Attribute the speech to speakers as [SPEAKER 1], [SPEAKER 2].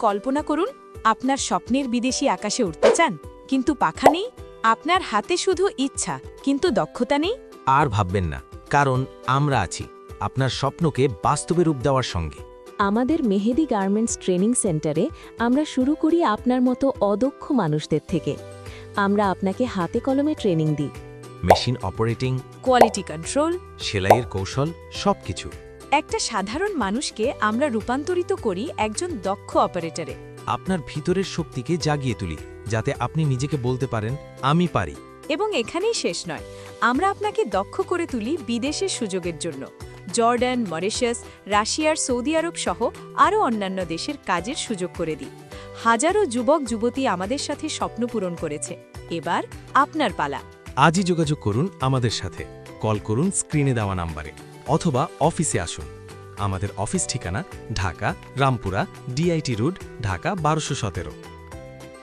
[SPEAKER 1] কল্পনা করুন, আপনার স্বপ্নের বিদেশি আকাশে উঠতে চান, কিন্তু পাখা নেই। আপনার হাতে শুধু ইচ্ছা, কিন্তু দক্ষতা নেই।
[SPEAKER 2] আর ভাববেন না, কারণ আমরা আছি আপনার স্বপ্নকে বাস্তবে রূপ দেওয়ার সঙ্গে।
[SPEAKER 3] আমাদের মেহেদি গার্মেন্টস ট্রেনিং সেন্টারে আমরা শুরু করি আপনার মতো অদক্ষ মানুষদের থেকে। আমরা আপনাকে হাতে কলমে ট্রেনিং দিই।
[SPEAKER 2] Machine operating,
[SPEAKER 1] quality control.
[SPEAKER 2] সেলাইয়ের কৌশল, সবকিছু।
[SPEAKER 1] একটা সাধারণ মানুষকে আমরা রূপান্তরিত করি একজন দক্ষ অপারেটরে।
[SPEAKER 2] আপনার ভিতরের শক্তিকে জাগিয়ে তুলি, যাতে আপনি নিজেকে বলতে পারেন, আমি পারি।
[SPEAKER 1] এবং এখানেই শেষ নয়, আমরা আপনাকে দক্ষ করে তুলি বিদেশের সুযোগের জন্য। জর্ডান, মরিশাস, রাশিয়ার সৌদি আরব সহ আরও অন্যান্য দেশের কাজের সুযোগ করে দিই। হাজারো যুবক যুবতী আমাদের সাথে স্বপ্ন পূরণ করেছে। এবার আপনার পালা।
[SPEAKER 2] আজই যোগাযোগ করুন আমাদের সাথে। কল করুন স্ক্রিনে দেওয়া নাম্বারে, অথবা অফিসে আসুন। আমাদের অফিস ঠিকানা ঢাকা, রামপুরা, ডিআইটি রোড, ঢাকা 1217।